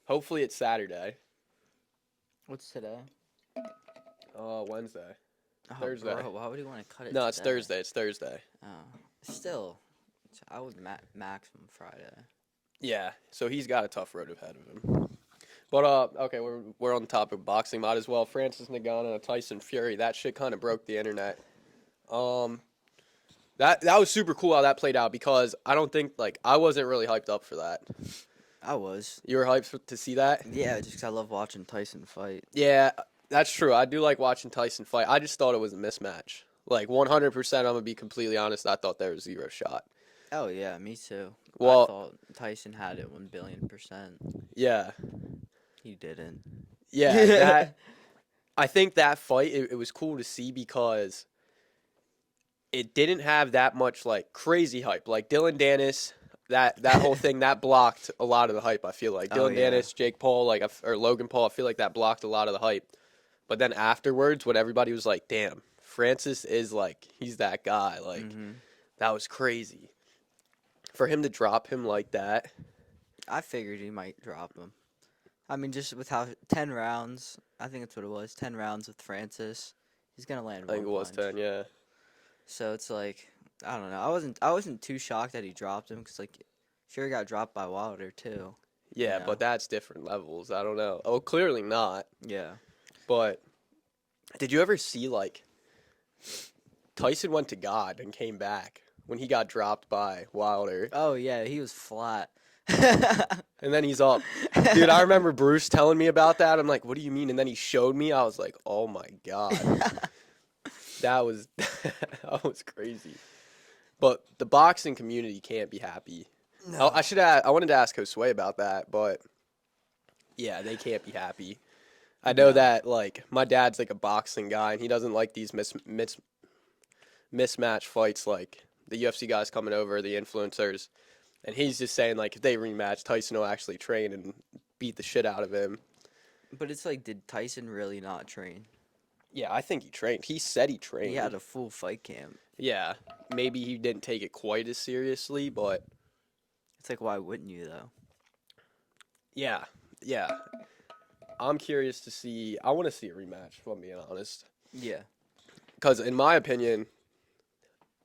Hopefully it's Saturday. What's today? Wednesday. Oh, Thursday. bro, why would you want to cut it No, it's today? Thursday. It's Thursday. Oh, still, I would maximum Friday. Yeah, so he's got a tough road ahead of him. But okay, we're on the topic of boxing. Might as well. Francis Ngannou and Tyson Fury. That shit kind of broke the internet. Um, that was super cool how that played out because I don't think I wasn't really hyped up for that. I was. You were hyped to see that? Yeah, just 'cause I love watching Tyson fight. Yeah, that's true. I do like watching Tyson fight. I just thought it was a mismatch. 100%. I'm gonna be completely honest. I thought there was zero shot. Oh yeah, me too. I Well, thought Tyson had it 1,000,000,000%. yeah, He didn't. yeah. That I think that fight it was cool to see because it didn't have that much crazy hype. Like Dylan Dennis, that whole thing that blocked a lot of the hype. I feel like Oh, Dylan yeah. Dennis, Jake Paul, or Logan Paul. I feel like that blocked a lot of the hype. But then afterwards, when everybody was like, "Damn, Francis is he's that guy," that was crazy. For him to drop him like that, I figured he might drop him. I mean, just with how 10 rounds, I think that's what it was. 10 rounds with Francis, he's gonna land I think it one was punch. 10. Yeah, So it's like, I don't know. I wasn't too shocked that he dropped him because Fury got dropped by Wilder too. yeah, You know? but that's different levels. I don't know. Oh, clearly not. Yeah. But did you ever see Tyson went to God and came back when he got dropped by Wilder, Oh yeah, he was flat. and then he's up. Dude, I remember Bruce telling me about that. I'm like, "What do you mean?" And then he showed me. I was like, "Oh my god, that was that was crazy." But the boxing community can't be happy. No. I wanted to ask Josue about that, but yeah, they can't be happy. I know No. that my dad's a boxing guy, and he doesn't like these mismatch fights like the UFC guys coming over, the influencers, and he's just saying if they rematch, Tyson will actually train and beat the shit out of him. But it's like, did Tyson really not train? Yeah, I think he trained. He said he He trained. had a full fight camp. Yeah, maybe he didn't take it quite as seriously, but It's like, why wouldn't you though? yeah, yeah. I'm curious to see. I want to see a rematch, if I'm being honest. Yeah. Because in my opinion,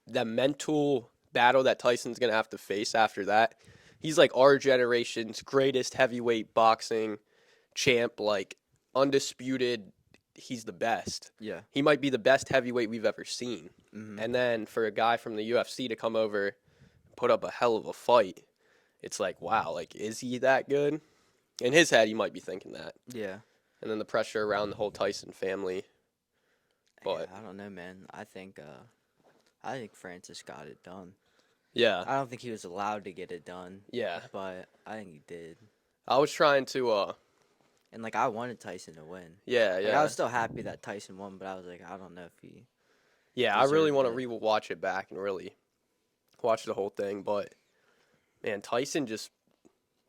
the mental battle that Tyson's going to have to face after that, he's our generation's greatest heavyweight boxing champ, undisputed. He's the best. Yeah. He might be the best heavyweight we've ever seen. Mm-hmm. And then for a guy from the UFC to come over and put up a hell of a fight, it's wow, is he that good? In his head, he might be thinking that. Yeah. And then the pressure around the whole Tyson family. But Yeah, I don't know, man. I think Francis got it done. yeah, I don't think he was allowed to get it done, yeah. but I think he did. I was trying to, And I wanted Tyson to win. yeah, I yeah. was still happy that Tyson won, but I was like, I don't know if he Yeah, I really deserved want to it. rewatch it back and really watch the whole thing. But, man, Tyson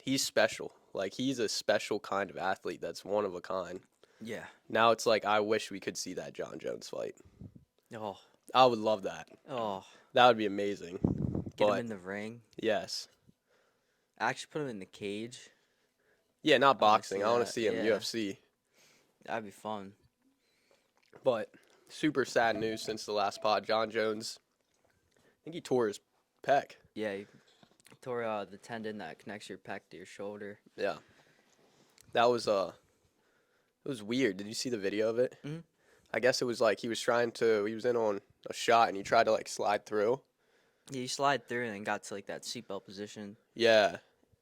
he's special. He's a special kind of athlete that's one of a kind. Yeah. Now it's I wish we could see that John Jones fight. Oh. I would love that. Oh. That would be amazing. Get him But, in the ring. yes. Actually put him in the cage. Yeah, not I wanna boxing. see I want to that, see him yeah. UFC. That'd be fun. But super sad news since the last pod. John Jones, I think he tore his pec. Yeah, he tore the tendon that connects your pec to your shoulder. Yeah. That was it was weird. Did you see the video of it? Mhm. I guess it was he was he was in on a shot and he tried to slide through. Yeah, you slide through and then got to that seatbelt position. Yeah.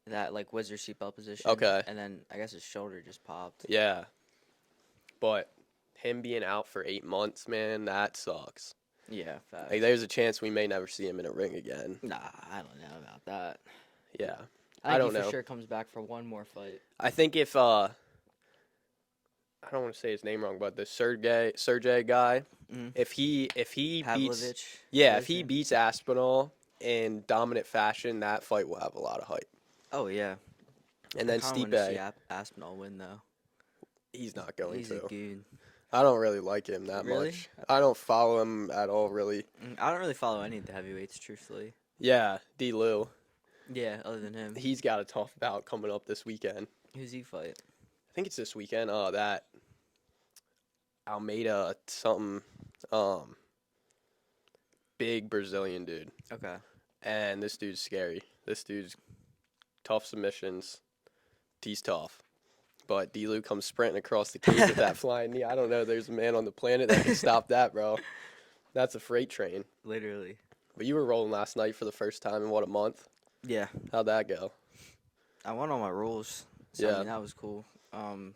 That was your seatbelt position. Okay. And then I guess his shoulder just popped. Yeah. But him being out for 8 months, man, that sucks. Yeah, facts. There's a chance we may never see him in a ring again. Nah, I don't know about that. Yeah. I don't think he know. for sure comes back for one more fight. I think if I don't want to say his name wrong, but the Sergey guy, Mhm. if he beats Pavlovich. if he beats Aspinall in dominant fashion, that fight will have a lot of hype. Oh yeah. And then I kinda wanna see Stipe, Aspinall win though. he's not going He's to. a goon. I don't really like him that Really? much. I don't follow him at all, really. I don't really follow any of the heavyweights, truthfully. Yeah, D. Lou. Yeah, other than him. He's got a tough bout coming up this weekend. Who's he fight? I think it's this weekend. That Almeida something, big Brazilian dude, Okay. and this dude's scary. This dude's tough submissions. He's tough. But D-Lu comes sprinting across the cage with that flying knee. I don't know. There's a man on the planet that can stop that, bro. That's a freight train. Literally. But you were rolling last night for the first time in what, a month? Yeah. How'd that go? I won all my rolls. So I Yeah. mean that was cool. I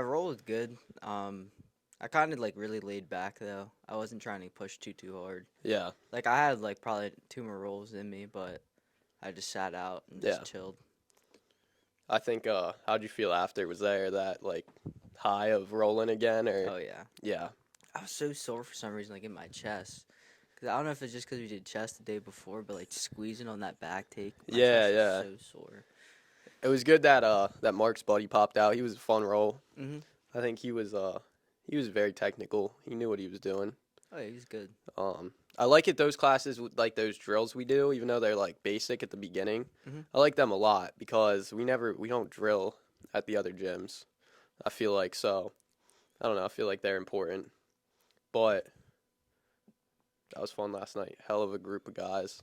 rolled good. I kind of like really laid back though. I wasn't trying to push too hard. Yeah. Like I had like probably 2 more rolls in me, but I just sat out and just Yeah. chilled. I think, how'd you feel after? Was there that, like, high of rolling again, or? Oh yeah. Yeah. I was so sore for some reason, like in my chest. Cause I don't know if it's just because we did chest the day before, but like squeezing on that back take, my Yeah, chest yeah. was so sore. It was good that, that Mark's buddy popped out. He was a fun roll. Mhm. I think he was very technical. He knew what he was doing. Oh yeah, he was good. I like it, those classes, like those drills we do, even though they're like basic at the beginning. Mhm. I like them a lot because we don't drill at the other gyms. I feel like so. I don't know. I feel like they're important. But that was fun last night. Hell of a group of guys.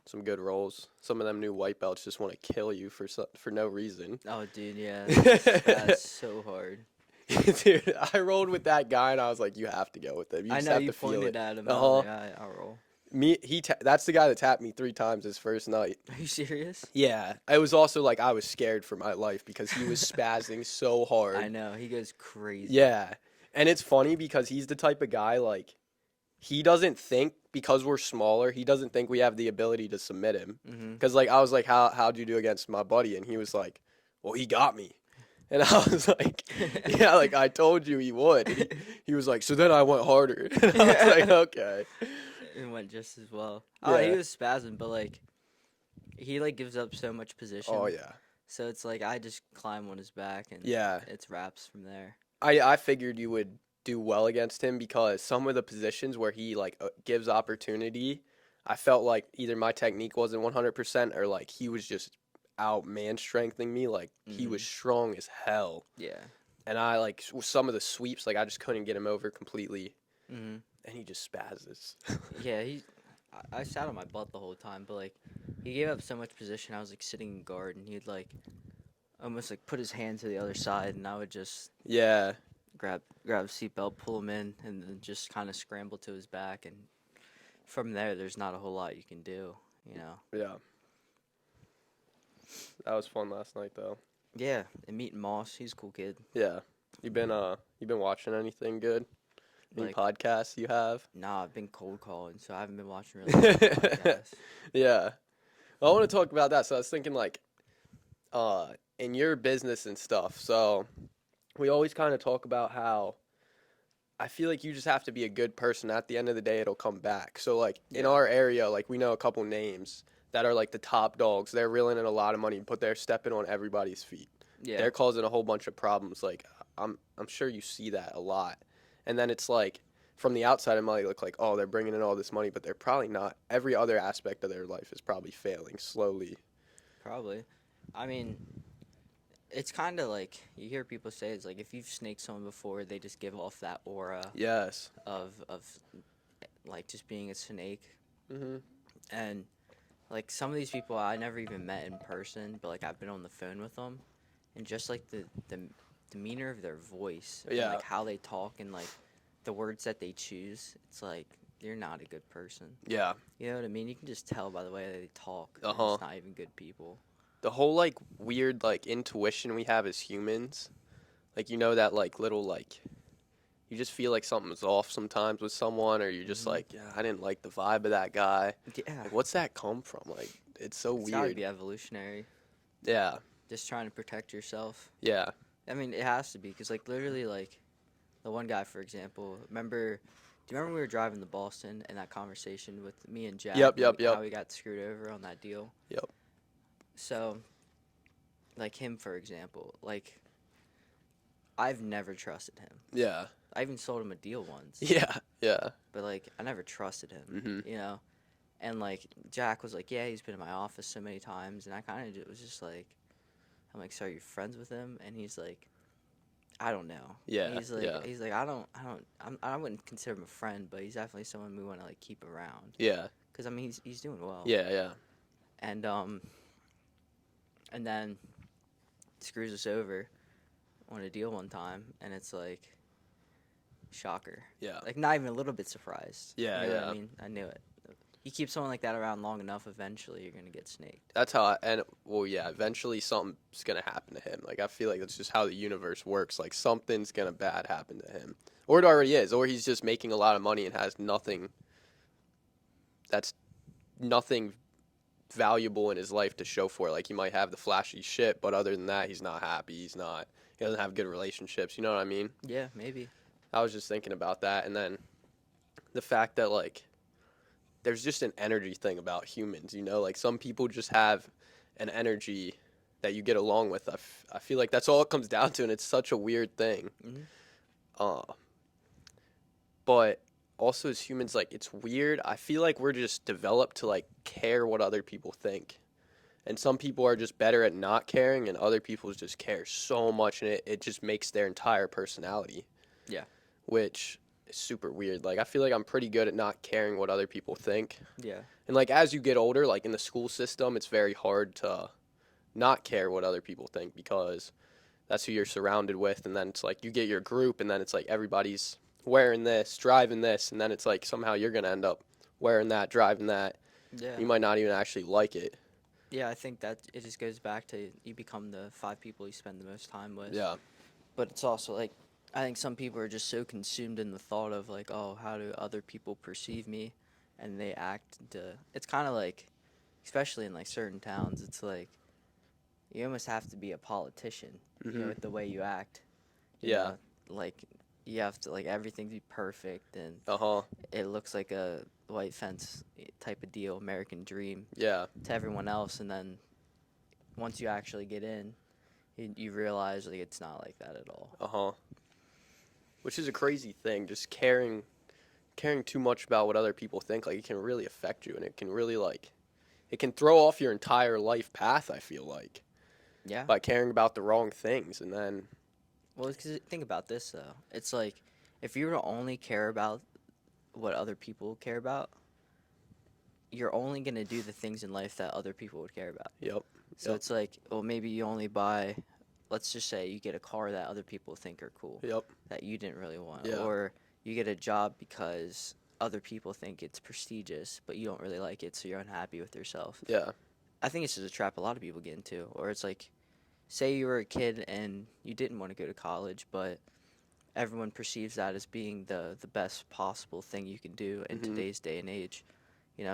Some good rolls. Some of them new white belts just want to kill you for no reason. Oh dude, yeah, that's so hard. Dude, I rolled with that guy and I was like, you have to go with him. You I just know have you to feel pointed it. at him. Uh-huh. I'll roll. That's the guy that tapped me 3 times his first night. Are you serious? Yeah, I was also like I was scared for my life because he was spazzing so hard. I know he goes crazy. Yeah, and it's funny because he's the type of guy like he doesn't think because we're smaller. He doesn't think we have the ability to submit him. Mhm. Because like I was like, how'd you do against my buddy? And he was like, well, he got me. And I was like, yeah, like I told you he would. He was like, so then I went harder. And I was like, okay. It went just as well. Oh, he Yeah. was spazzing, but like he like gives up so much position. Oh yeah. So it's like I just climb on his back and Yeah. it's wraps from there. I figured you would do well against him because some of the positions where he like gives opportunity, I felt like either my technique wasn't 100% or like he was just out man strengthening me. Like he was strong as hell. Yeah. And I like some of the sweeps, like I just couldn't get him over completely. Mhm. And he just spazzes. Yeah, I sat on my butt the whole time, but like he gave up so much position. I was like sitting in guard, and he'd like almost like put his hand to the other side, and I would just Yeah. grab a seatbelt, pull him in, and then just kind of scramble to his back, and from there, there's not a whole lot you can do, you know. Yeah. That was fun last night though. Yeah, and meeting Moss, he's a cool kid. Yeah. You been watching anything good? Any Like, podcasts you have? nah, I've been cold calling, so I haven't been watching really much podcasts. Yeah. Well, I want to talk about that. So I was thinking like in your business and stuff. So we always kind of talk about how I feel like you just have to be a good person. At the end of the day, it'll come back. So like in Yeah. our area, like we know a couple names that are like the top dogs. They're reeling in a lot of money, but they're stepping on everybody's feet. Yeah. They're causing a whole bunch of problems. Like I'm sure you see that a lot. And then it's like from the outside, it might look like, oh, they're bringing in all this money, but they're probably not. Every other aspect of their life is probably failing slowly. Probably. I mean, it's kind of like you hear people say it's like if you've snaked someone before, they just give off that aura Yes. of like just being a snake. Mhm. And like some of these people I never even met in person, but like I've been on the phone with them, and just like the demeanor of their voice, and, Yeah. like how they talk and like the words that they choose, it's like you're not a good person. Yeah. You know what I mean? You can just tell by the way they talk. They're Uh-huh. just not even good people. The whole like weird like intuition we have as humans, like you know that like little like you just feel like something's off sometimes with someone, or you're just like, yeah, I didn't like the vibe of that guy. Yeah. Like, what's that come from? Like, it's so It's gotta weird. be evolutionary. Yeah. Just trying to protect yourself. Yeah. I mean, it has to be, because, like, literally, like, the one guy, for example, do you remember when we were driving to Boston and that conversation with me and Jack? Yep, and yep. How we got screwed over on that deal? Yep. So, like, him, for example, like, I've never trusted him. Yeah. I even sold him a deal once. Yeah. Yeah. But, like, I never trusted him, Mhm. you know? And, like, Jack was like, yeah, he's been in my office so many times, and I kind of was just like, I'm like, so are you friends with him? And he's like, I don't know. Yeah, yeah, He's like, I wouldn't consider him a friend, but he's definitely someone we want to like keep around. yeah, Cause I mean, he's doing well. yeah, yeah, And and then screws us over on a deal one time, and it's like, shocker. yeah, Like not even a little bit surprised. yeah, You know what I yeah. mean? I knew it. You keep someone like that around long enough, eventually you're gonna get snaked. That's how and well, yeah, eventually something's gonna happen to him. Like I feel like that's just how the universe works. Like something's gonna bad happen to him, or it already is, or he's just making a lot of money and has nothing. That's nothing valuable in his life to show for it. Like he might have the flashy shit, but other than that, he's not happy. He's not. He doesn't have good relationships. You know what I mean? Yeah, maybe. I was just thinking about that, and then the fact that like there's just an energy thing about humans. You know, like some people just have an energy that you get along with. I feel like that's all it comes down to, and it's such a weird thing. Hmm. Uh, but also as humans, like it's weird. I feel like we're just developed to like care what other people think. And some people are just better at not caring, and other people just care so much, and it just makes their entire personality. Yeah. Which is super weird. Like, I feel like I'm pretty good at not caring what other people think. Yeah. And, like, as you get older, like in the school system, it's very hard to not care what other people think because that's who you're surrounded with. And then it's like you get your group, and then it's like everybody's wearing this, driving this, and then it's like somehow you're going to end up wearing that, driving that. Yeah. You might not even actually like it. Yeah, I think that it just goes back to you become the 5 people you spend the most time with. Yeah. But it's also like I think some people are just so consumed in the thought of like, oh, how do other people perceive me, and they act to. It's kind of like, especially in like certain towns, it's like you almost have to be a politician, Hmm. with the way you act. You Yeah. know, like you have to like everything to be perfect, and Uh-huh. it looks like a white fence type of deal, American dream Yeah. to everyone else, and then once you actually get in, you realize like it's not like that at all. Uh-huh. Which is a crazy thing, just caring too much about what other people think, like it can really affect you, and it can really like it can throw off your entire life path, I feel like, Yeah. by caring about the wrong things. And then Well, because think about this though. It's like if you were to only care about what other people care about, you're only gonna do the things in life that other people would care about. yep, So yep, it's like, well, maybe you only buy, let's just say you get a car that other people think are cool, yep, that you didn't really want, yeah, or you get a job because other people think it's prestigious, but you don't really like it, so you're unhappy with yourself. yeah, I think it's just a trap a lot of people get into, or it's like, say you were a kid and you didn't want to go to college, but everyone perceives that as being the best possible thing you can do in hmm, today's day and age.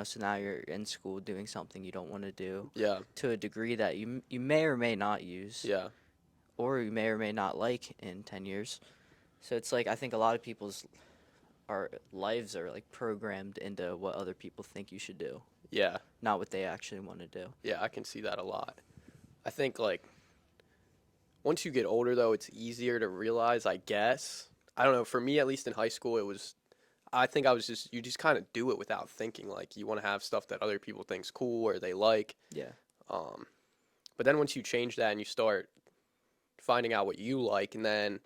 So now you're in school doing something you don't want to do yeah, to a degree that you may or may not use, yeah, or you may or may not like in 10 years. So it's like I think a lot of people's our lives are like programmed into what other people think you should do, yeah, not what they actually want to do. yeah. I can see that a lot. I think like once you get older, though, it's easier to realize. I guess I don't know. For me, at least in high school, it was. I think I was just you just kind of do it without thinking. Like you want to have stuff that other people think's cool or they like. Yeah. Um, but then once you change that and you start finding out what you like, and then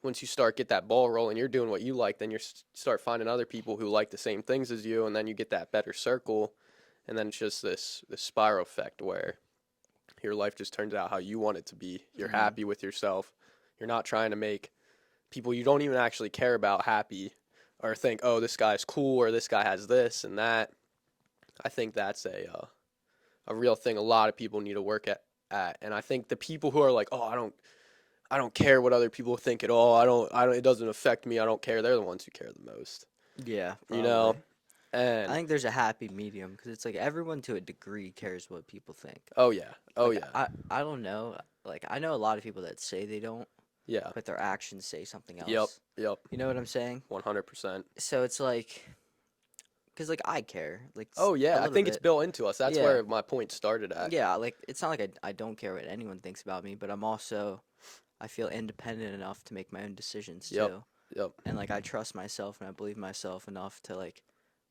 once you start get that ball rolling, you're doing what you like, then you start finding other people who like the same things as you, and then you get that better circle, and then it's just this spiral effect where your life just turns out how you want it to be. You're Hmm. happy with yourself. You're not trying to make people you don't even actually care about happy or think, oh, this guy's cool or this guy has this and that. I think that's a real thing a lot of people need to work at. And I think the people who are like, oh, I don't care what other people think at all. I don't it doesn't affect me. I don't care. They're the ones who care the most. Yeah, You probably. know? I And think there's a happy medium because it's like everyone to a degree cares what people think. oh yeah. Oh Like yeah. I don't know. Like I know a lot of people that say they don't, Yeah. but their actions say something Yep. else. Yep. You know what I'm saying? 100%. So it's like, cause like I care, like Oh a yeah. I little think it's bit. built into us. That's Yeah, where my point started at. yeah. Like it's not like I don't care what anyone thinks about me, but I feel independent enough to make my own decisions Yep. too. Yep. And like I trust myself and I believe myself enough to like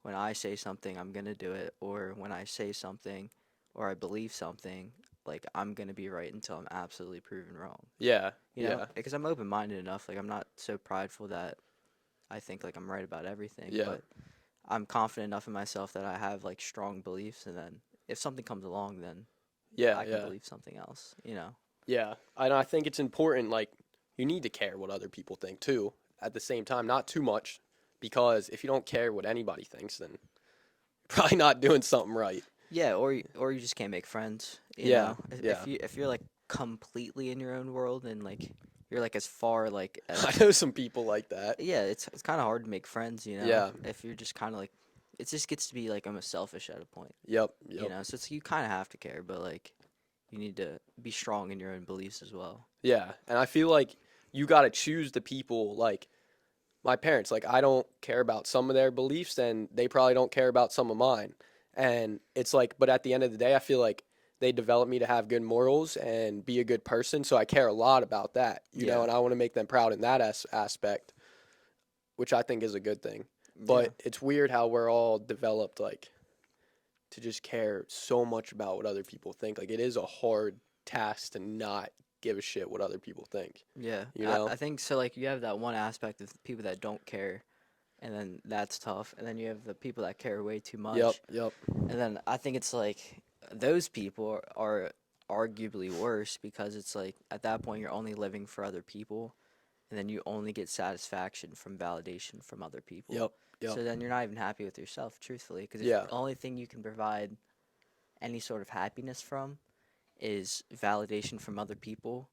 when I say something I'm gonna do it, or when I say something or I believe something like I'm gonna be right until I'm absolutely proven wrong. Yeah. You know, Yeah. because I'm open-minded enough. Like I'm not so prideful that I think like I'm right about everything. Yeah. But I'm confident enough in myself that I have like strong beliefs, and then if something comes along, then Yeah. I can Yeah. believe something else. You know. Yeah. And I think it's important, like, you need to care what other people think too, at the same time, not too much, because if you don't care what anybody thinks, then you're probably not doing something right. Yeah, or you just can't make friends. You Yeah. know, Yeah. if you're like completely in your own world and like you're like as far like I as know some people like that. yeah, it's kind of hard to make friends. You know, Yeah. if you're just kind of like it just gets to be like almost selfish at a point. Yep. You Yep. know, so it's you kind of have to care, but like you need to be strong in your own beliefs as well. Yeah. And I feel like you got to choose the people, like my parents, like I don't care about some of their beliefs and they probably don't care about some of mine. And it's like, but at the end of the day, I feel like they develop me to have good morals and be a good person. So I care a lot about that, Yeah, and I want to make them proud in that aspect, which I think is a good thing. yeah, But it's weird how we're all developed, like, to just care so much about what other people think. Like, it is a hard task to not give a shit what other people think, yeah. you know? I think so. Like you have that one aspect of people that don't care, and then that's tough. And then you have the people that care way too Yep, much. yep. And then I think it's like those people are arguably worse because it's like at that point you're only living for other people and then you only get satisfaction from validation from other people. Yep, yep. So then you're not even happy with yourself, truthfully, because if Yeah. the only thing you can provide any sort of happiness from is validation from other people,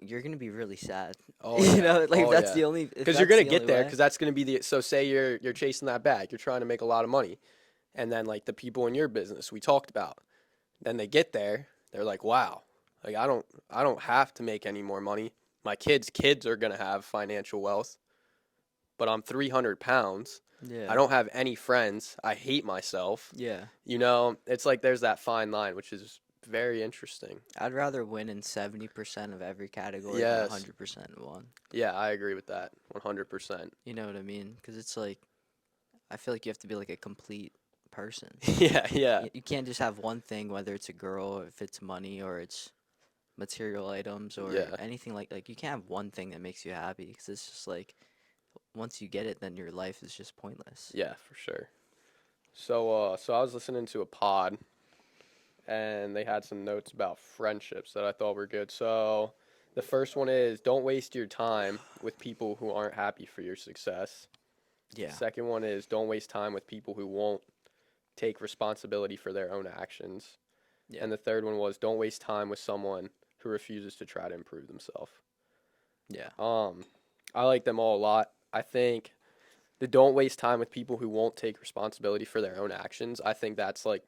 you're going to be really sad. Oh You yeah. know, like Oh if that's yeah. the only if Because you're that's gonna the get only there. way. Because that's gonna be the. So say you're chasing that bag. You're trying to make a lot of money, and then like the people in your business we talked about, then they get there. They're like, wow, like I don't have to make any more money. My kids are gonna have financial wealth, but I'm 300 pounds. I Yeah. don't have any friends. I hate myself. Yeah. It's like there's that fine line, which is very interesting. I'd rather win in 70% of every category than Yes. 100% in one. Yeah, I agree with that 100%. You know what I mean? Because it's like, I feel like you have to be like a complete person. Yeah, yeah. You can't just have one thing, whether it's a girl, or if it's money, or it's material items, or Yeah. anything like you can't have one thing that makes you happy because it's just like, once you get it, then your life is just pointless. Yeah, for sure. So I was listening to a pod, and they had some notes about friendships that I thought were good. So the first one is don't waste your time with people who aren't happy for your success. Yeah. Second one is don't waste time with people who won't take responsibility for their own actions. Yeah. And the third one was don't waste time with someone who refuses to try to improve themselves. Yeah. I like them all a lot. I think the don't waste time with people who won't take responsibility for their own actions. I think that's like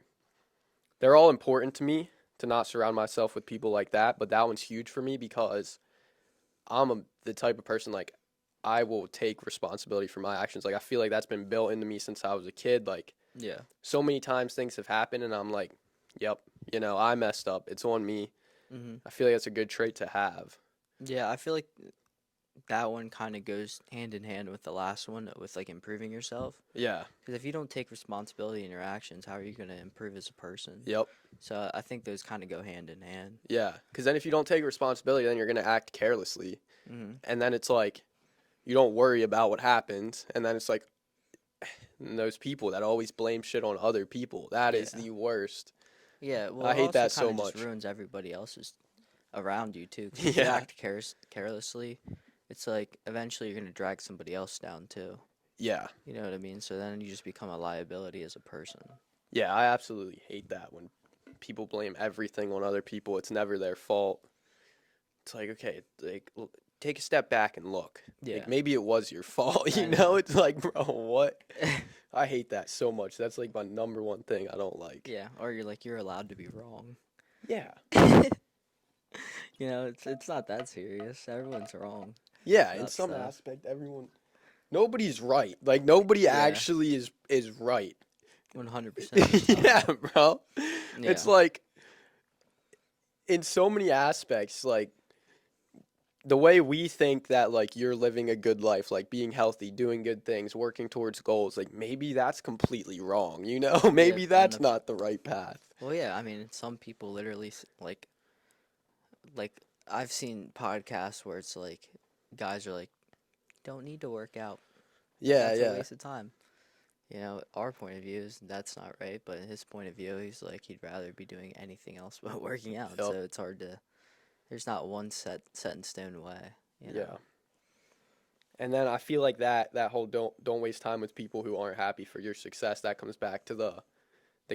they're all important to me to not surround myself with people like that, but that one's huge for me because the type of person like I will take responsibility for my actions. Like I feel like that's been built into me since I was a kid. Like Yeah. so many times things have happened and I'm like, yep, I messed up. It's on me. Mm-hmm. I feel like that's a good trait to have. Yeah, I feel like that one kind of goes hand in hand with the last one with like improving yourself. Yeah. Because if you don't take responsibility in your actions, how are you going to improve as a person? Yep. So I think those kind of go hand in hand. Yeah. Because then if you don't take responsibility, then you're going to act carelessly. Mm-hmm. And then it's like you don't worry about what happens. And then it's like and those people that always blame shit on other people. That is Yeah. the worst. Yeah, well, I it hate also that so kinda just much. ruins everybody else's around you too. 'Cause if you Yeah. act carelessly, it's like eventually you're gonna drag somebody else down too. Yeah. You know what I mean? So then you just become a liability as a person. Yeah. I absolutely hate that when people blame everything on other people. It's never their fault. It's like, okay, like take a step back and look. Yeah. Like maybe it was your fault, I know. It's like, bro, what? I hate that so much. That's like my number one thing I don't like. Yeah, or you're allowed to be wrong. Yeah. You know, it's not that serious. Everyone's wrong. Yeah, in That's some the- aspect nobody's right. Like nobody Yeah. actually is right. 100%. Yeah, bro. It's Yeah. like in so many aspects, like the way we think that like you're living a good life, like being healthy, doing good things, working towards goals, like maybe that's completely wrong, you know? Yeah, Maybe and that's not the right path. well, yeah, I mean, some people literally like I've seen podcasts where it's like guys are like, don't need to work out. Yeah, That's a yeah. waste of time. You know, our point of view is that's not right, but his point of view, he's like he'd rather be doing anything else but working out. Yep. So it's hard to. There's not one set in stone way. You know. Yeah. And then I feel like that whole don't waste time with people who aren't happy for your success, that comes back to the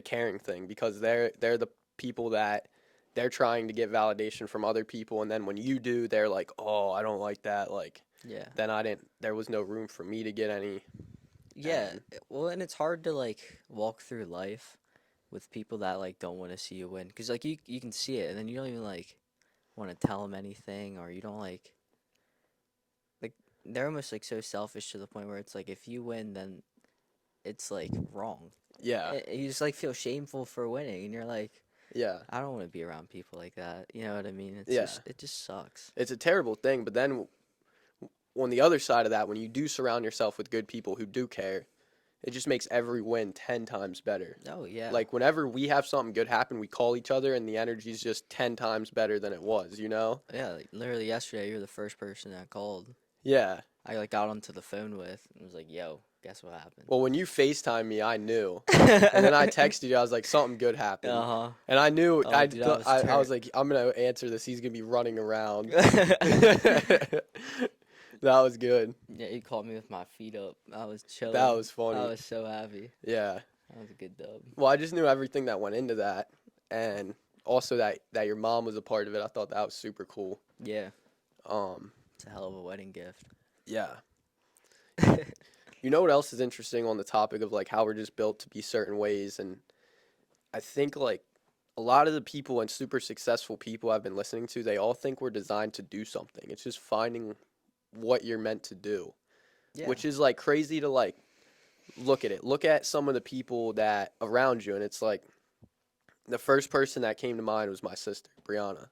caring thing, because they're the people that they're trying to get validation from other people, and then when you do, they're like, "Oh, I don't like that." Like, Yeah. then I didn't there was no room for me to get any. Yeah. And Well, and it's hard to like walk through life with people that like don't want to see you win, because like you can see it, and then you don't even like want to tell them anything, or you don't like they're almost like so selfish to the point where it's like if you win, then it's like wrong. yeah. You just like feel shameful for winning, and you're like, Yeah. I don't want to be around people like that. You know what I mean? Yeah. It just sucks. It's a terrible thing, but then on the other side of that, when you do surround yourself with good people who do care, it just makes every win 10 times better. Oh yeah. Like whenever we have something good happen, we call each other and the energy's just 10 times better than it was, you know? Yeah, like, literally yesterday, you're the first person I called. Yeah. I like got onto the phone with and was like, "Yo, guess what happened?" Well, when you FaceTime me, I knew. And then I texted you, I was like, something good happened. Uh-huh. And I knew, Oh, dude, I was I was turned. like, I'm going to answer this. He's going to be running around. That was good. Yeah, you called me with my feet up. I was chilling. That was I funny. was so happy. Yeah. That was a good dub. Well, I just knew everything that went into that. And also that your mom was a part of it. I thought that was super cool. Yeah, Um, it's a hell of a wedding gift. yeah. You know what else is interesting on the topic of like how we're just built to be certain ways, and I think like a lot of the people and super successful people I've been listening to, they all think we're designed to do something. It's just finding what you're meant to do, Yeah. which is like crazy to like look at it. Look at some of the people that around you, and it's like the first person that came to mind was my sister, Brianna.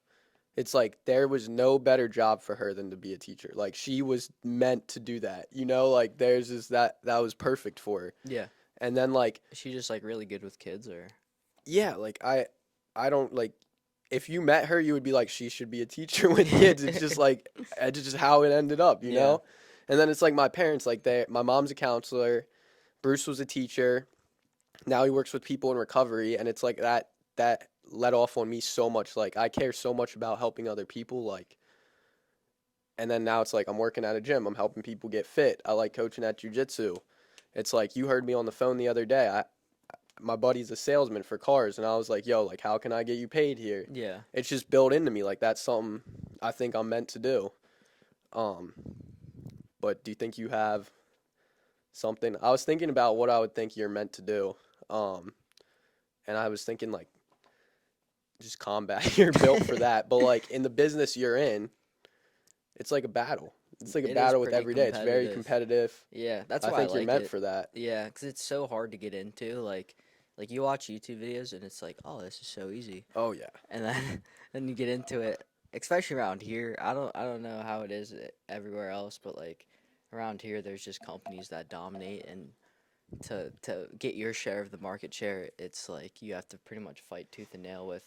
It's like there was no better job for her than to be a teacher. Like she was meant to do that. You know, like there's just that was perfect for her. Yeah. And then like Is she just like really good with kids, or? yeah, like I don't like if you met her you would be like she should be a teacher with kids. It's just like it's just how it ended up, you Yeah. know? And then it's like my parents, like my mom's a counselor, Bruce was a teacher. Now he works with people in recovery, and it's like that let off on me so much. Like I care so much about helping other people, like, and then now it's like I'm working at a gym, I'm helping people get fit. I like coaching at jujitsu. It's like you heard me on the phone the other day. My buddy's a salesman for cars, and I was like, yo, like how can I get you paid here? Yeah. It's just built into me. Like that's something I think I'm meant to do. But do you think you have something? I was thinking about what I would think you're meant to do. And I was thinking like just combat. You're built for that. But like in the business you're in, it's like a battle. It's like a It is battle with pretty every day. It's very competitive. competitive. Yeah, that's I why think I you're like meant it. for that. Yeah, because it's so hard to get into. Like you watch YouTube videos and it's like, oh, this is so easy, Oh yeah. and then then you get into it, especially around here. I don't know how it is everywhere else, but like around here, there's just companies that dominate, and to get your share of the market share, it's like you have to pretty much fight tooth and nail with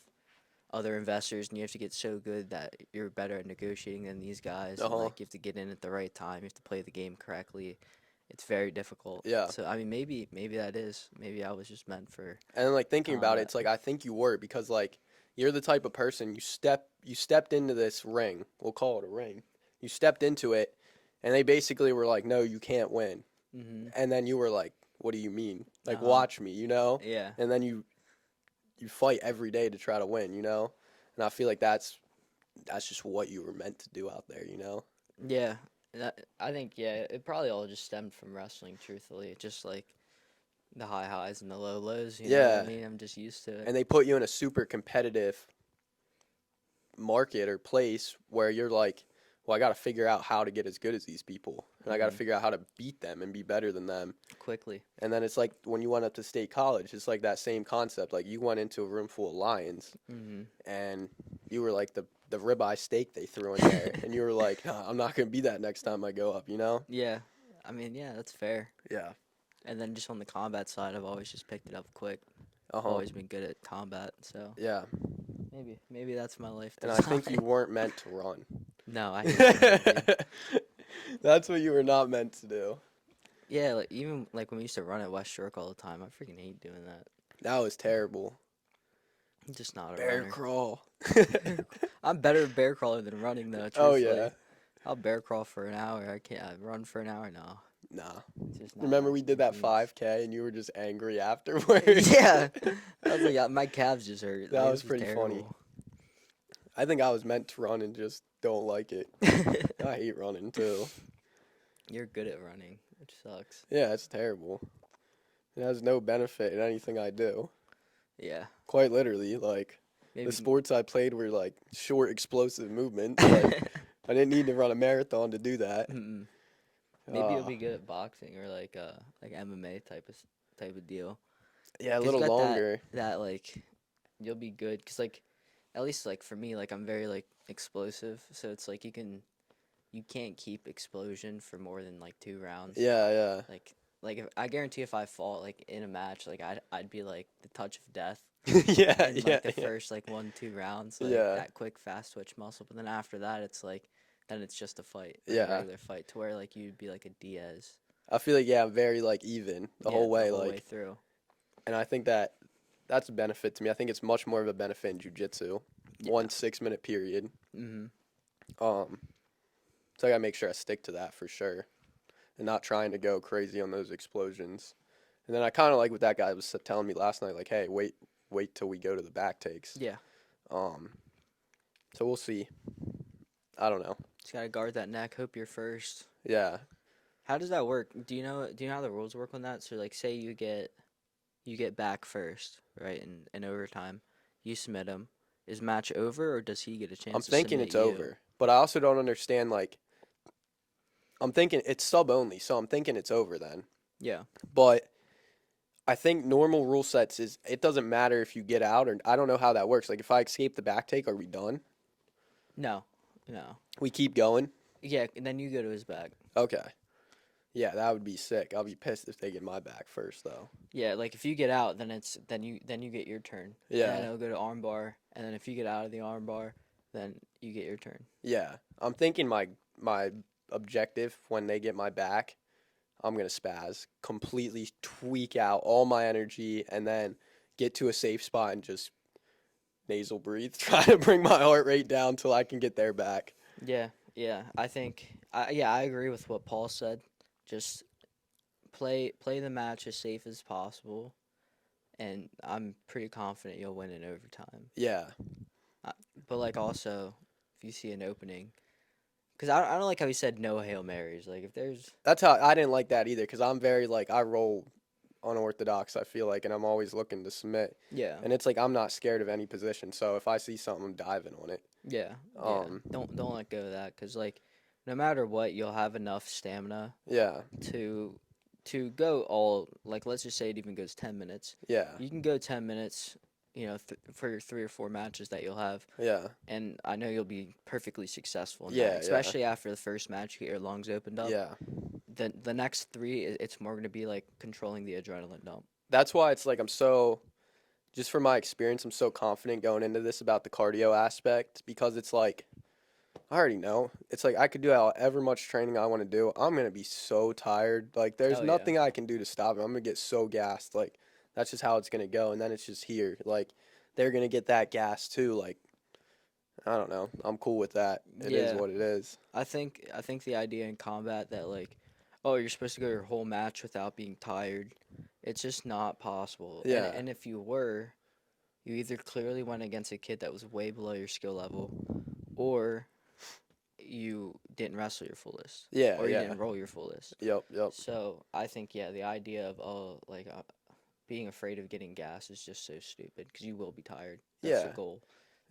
other investors, and you have to get so good that you're better at negotiating than these guys, and Uh-huh. like you have to get in at the right time, you have to play the game correctly. It's very difficult. Yeah. So I mean, maybe that is. Maybe I was just meant for. And like thinking about it, That. it's like I think you were, because like you're the type of person you stepped into this ring. We'll call it a ring. You stepped into it, and they basically were like, "No, you can't win." Mm-hmm. And then you were like, "What do you mean? Like Uh-huh. watch me, you know?" Yeah. And then you fight every day to try to win, you know? And I feel like that's just what you were meant to do out there, you know? Yeah. I think it probably all just stemmed from wrestling. Truthfully, just like the high highs and the low lows. You know what Yeah. I mean, I'm just used to it. And they put you in a super competitive market or place where you're like, well, I got to figure out how to get as good as these people. And I got to Mhm. figure out how to beat them and be better than them. Quickly. And then it's like when you went up to state college, it's like that same concept. Like you went into a room full of lions Mm-hmm. and you were like the the ribeye steak they threw in there, and you were like, "Nah, I'm not gonna be that next time I go up," you know? Yeah. I mean, yeah, that's fair. Yeah. And then just on the combat side, I've always just picked it up quick. Uh-huh. Always been good at combat, so Yeah. maybe that's my life And I design. think you weren't meant to run. No, I hate running, dude. That's what you were not meant to do. Yeah, like even like when we used to run at West York all the time, I freaking hate doing that. That was terrible. I'm just not a Bear runner. crawl. I'm better at bear crawling than running though, Oh truthfully. yeah. I'll bear crawl for an hour. I can't run for an hour. No, Nah. it's just not Remember my we did that genes. 5K and you were just angry afterwards? Yeah, I was like, my calves just hurt. That Like, was this pretty funny. terrible. I think I was meant to run and just don't like it. I hate running too. You're good at running, which sucks. Yeah, it's terrible. It has no benefit in anything I do. Yeah, Quite literally, like maybe. the sports I played were like short, explosive movements. Like I didn't need to run a marathon to do that. Mm-mm. Maybe you'll Uh, be good at boxing or like MMA type of deal. yeah, a 'Cause little you got longer. That like you'll be good because like at least like for me like I'm very like explosive, so it's like you can't keep explosion for more than like 2 rounds. Yeah, Like if, I guarantee if I fought like in a match, like I'd be like the touch of death yeah. yeah, in like yeah, the yeah. first like 1-2 rounds, like Yeah. that quick fast twitch muscle. But then after that, it's like then it's just a fight, like Yeah. a regular fight, to where like you'd be like a Diaz. I feel like I'm very like even the Yeah, whole way, the whole like, way through. and I think that's a benefit to me. I think it's much more of a benefit in jujitsu. Yeah. 1 6-minute period. Mm-hmm. So I gotta make sure I stick to that for sure, and not trying to go crazy on those explosions. And then I kind of like what that guy was telling me last night, like, hey, wait till we go to the back takes. Yeah. So we'll see. I don't know. Just gotta guard that neck. Hope you're first. Yeah. How does that work? Do you know how the rules work on that? So like, say you get back first, right? In overtime, you submit him. Is match over, or does he get a chance? I'm to thinking submit it's you? over, but I also don't understand. Like, I'm thinking it's sub only, so I'm thinking it's over then. Yeah. But I think normal rule sets is it doesn't matter if you get out or I don't know how that works. Like if I escape the back take, are we done? No. We keep going? Yeah, and then you go to his back. Okay. Yeah, that would be sick. I'll be pissed if they get my back first though. Yeah, like if you get out, then you get your turn. Yeah. And then it'll go to armbar, and then if you get out of the armbar, then you get your turn. Yeah. I'm thinking my objective when they get my back, I'm going to spaz, completely tweak out all my energy and then get to a safe spot and just nasal breathe, try to bring my heart rate down till I can get their back. Yeah. I think I agree with what Paul said. Just play the match as safe as possible, and I'm pretty confident you'll win in overtime. Yeah. But like also, if you see an opening, because I don't like how he said no Hail Marys. Like if there's That's how I didn't like that either because I'm very like I roll unorthodox, I feel like, and I'm always looking to submit. yeah And it's like I'm not scared of any position, so if I see something, I'm diving on it. yeah don't let go of that, because like no matter what, you'll have enough stamina Yeah. to go all, like let's just say it even goes 10 minutes. Yeah. You can go 10 minutes, for your 3 or 4 matches that you'll have. Yeah. And I know you'll be perfectly successful in Yeah, that, yeah. especially after the first match, you get your lungs opened up. Yeah. The next 3, it's more going to be like controlling the adrenaline dump. That's why it's like just from my experience, I'm so confident going into this about the cardio aspect because it's like, I already know. It's like I could do however much training I want to do. I'm going to be so tired. Like, there's Oh, yeah. nothing I can do to stop it. I'm going to get so gassed. Like, that's just how it's going to go. And then it's just here. Like, they're going to get that gas too. Like, I don't know. I'm cool with that. It is Yeah. what it is. I think the idea in combat that like, oh, you're supposed to go your whole match without being tired, it's just not possible. Yeah. And if you were, you either clearly went against a kid that was way below your skill level, or you didn't wrestle your fullest. Yeah, Or you yeah. didn't roll your fullest. Yep. So I think the idea of being afraid of getting gas is just so stupid, because you will be tired. That's the Yeah. goal.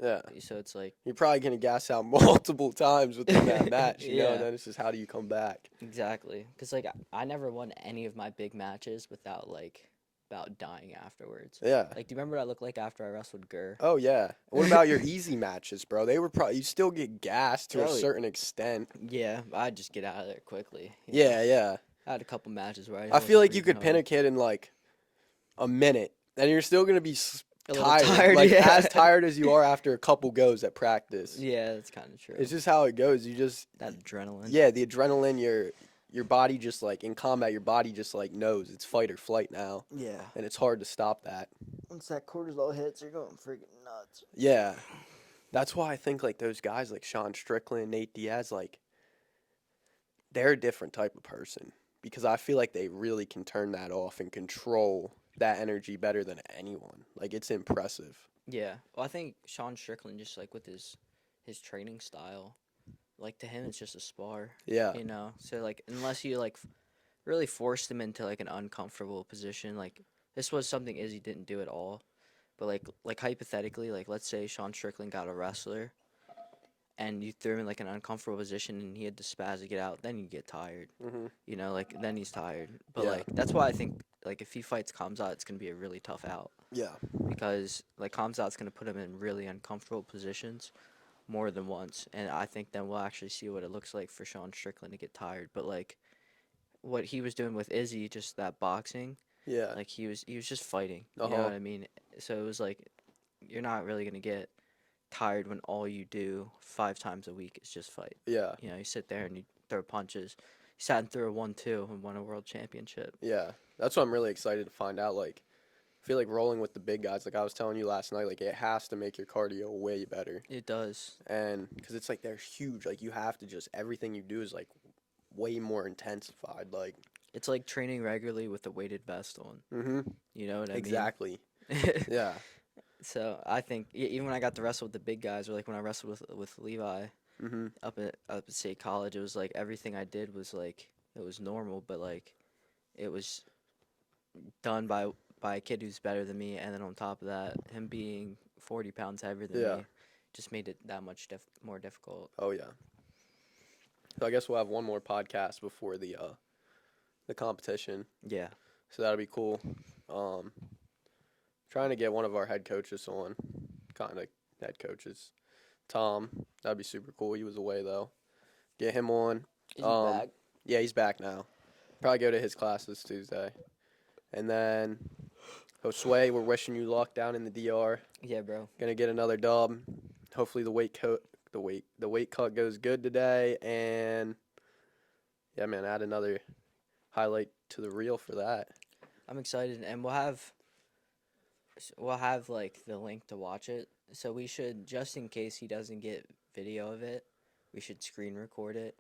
Yeah. So it's like You're probably going to gas out multiple times within that match, you know, Yeah. and then it's just how do you come back? exactly, because like I never won any of my big matches without like about dying afterwards. Yeah. Like, do you remember what I looked like after I wrestled Gurr? Oh yeah. What about your easy matches, bro? They were probably you still get gassed to a Oh, certain extent. Yeah, I'd just get out of there quickly. Yeah, yeah. I had a couple matches where I I feel wasn't like you breathing could pin a hard. kid in like a minute, and you're still gonna be A little tired, tired, like yeah. as tired as you are after a couple goes at practice. Yeah, that's kind of true. It's just how it goes. You just That adrenaline. yeah, the adrenaline, your body just like in combat, your body just like knows it's fight or flight now, Yeah. and it's hard to stop that. Once that cortisol hits, you're going freaking nuts. Yeah, that's why I think like those guys like Sean Strickland, Nate Diaz, like they're a different type of person because I feel like they really can turn that off and control that energy better than anyone. Like it's impressive. Yeah. Well, I think Sean Strickland, just like with his training style, like to him it's just a spar. Yeah. You know. So like unless you like really forced him into like an uncomfortable position, like this was something Izzy didn't do at all. But like hypothetically, like let's say Sean Strickland got a wrestler and you threw him in like an uncomfortable position and he had to spaz to get out, then you get tired. Mhm. You know, like then he's tired. But Yeah. like that's why I think like if he fights Kamzat, it's gonna be a really tough out Yeah. because like Kamzat's gonna put him in really uncomfortable positions more than once, and I think then we'll actually see what it looks like for Sean Strickland to get tired. But like what he was doing with Izzy, just that boxing, Yeah. like he was just fighting. You know Uh-huh. what I mean? So it was like you're not really gonna get tired when all you do 5 times a week is just fight. Yeah. You know, you sit there and you throw punches. He sat and threw a 1-2 and won a world championship. Yeah. That's what I'm really excited to find out. Like, I feel like rolling with the big guys, like I was telling you last night, like it has to make your cardio way better. It does. And because it's like they're huge. Like you have to just, everything you do is like way more intensified. Like, It's like training regularly with a weighted vest on. mm-hmm. You know what I Exactly. mean? Yeah. So I think even when I got to wrestle with the big guys, or like when I wrestled with Levi Mm-hmm. up at State College, it was like everything I did was like it was normal, but like it was done by a kid who's better than me, and then on top of that, him being 40 pounds heavier than Yeah. me, just made it that much more difficult. Oh, yeah. So I guess we'll have one more podcast before the competition. Yeah. So that'll be cool. Trying to get one of our head coaches on, kind of head coaches. Tom, that'd be super cool. He was away though. Get him on. Is he back? Yeah, he's back now. Probably go to his class this Tuesday. And then Josue, we're wishing you luck down in the DR. Yeah, bro. Gonna get another dub. Hopefully the weight cut goes good today, and yeah, man, add another highlight to the reel for that. I'm excited, and we'll have like the link to watch it. So we should, just in case he doesn't get video of it, we should screen record it,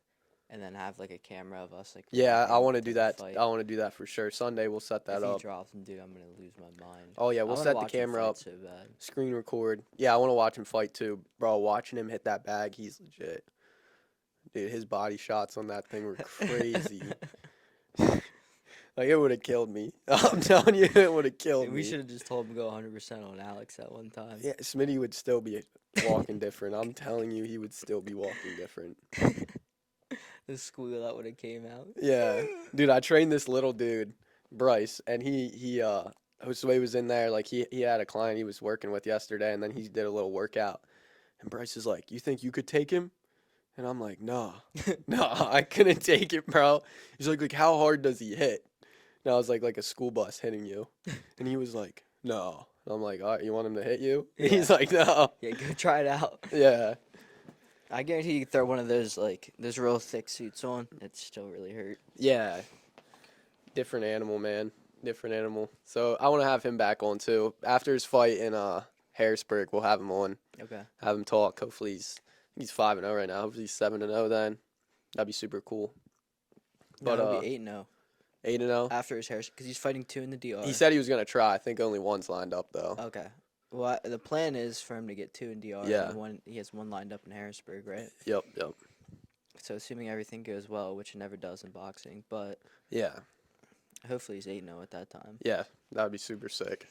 and then have like a camera of us like. Yeah, I reacting want to to do the that. fight. I want to do that for sure. Sunday we'll set that If up. he drops him, dude, I'm gonna lose my mind. Oh yeah, I we'll wanna set the watch him camera fight up, so bad. screen record. Yeah, I want to watch him fight too, bro. Watching him hit that bag, he's legit. Dude, his body shots on that thing were crazy. Like, it would have killed me. I'm telling you, it would have killed me. We should have just told him to go 100% on Alex at one time. Yeah, Smitty would still be walking different. I'm telling you, he would still be walking different. The squeal that would have came out. Yeah. Dude, I trained this little dude, Bryce, and Josue was in there, like, he had a client he was working with yesterday, and then he did a little workout. And Bryce is like, "You think you could take him?" And I'm like, "Nah. Nah, I couldn't take it, bro." He's like, how hard does he hit? And I was like a school bus hitting you. And he was like, "No." And I'm like, "All right, you want him to hit you?" And he's like, "No." Yeah, go try it out. Yeah. I guarantee you could throw one of those like those real thick suits on. It still really hurt. Yeah. Different animal, man. Different animal. So I want to have him back on too. After his fight in Harrisburg, we'll have him on. Okay. Have him talk. Hopefully he's 5-0 right now. Hopefully he's 7-0 then. That'd be super cool. But But it'll be 8-0 8-0. after his Harris because he's fighting 2 in the DR. He said he was gonna try. I think only one's lined up though. Okay. Well, the plan is for him to get 2 in DR. Yeah. And he has 1 lined up in Harrisburg, right? Yep. So assuming everything goes well, which it never does in boxing, but Yeah. hopefully he's 8-0 at that time. Yeah. That'd be super sick.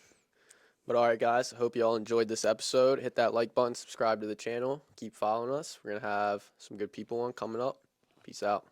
But all right, guys. I hope you all enjoyed this episode. Hit that like button, subscribe to the channel, keep following us. We're gonna have some good people on coming up. Peace out.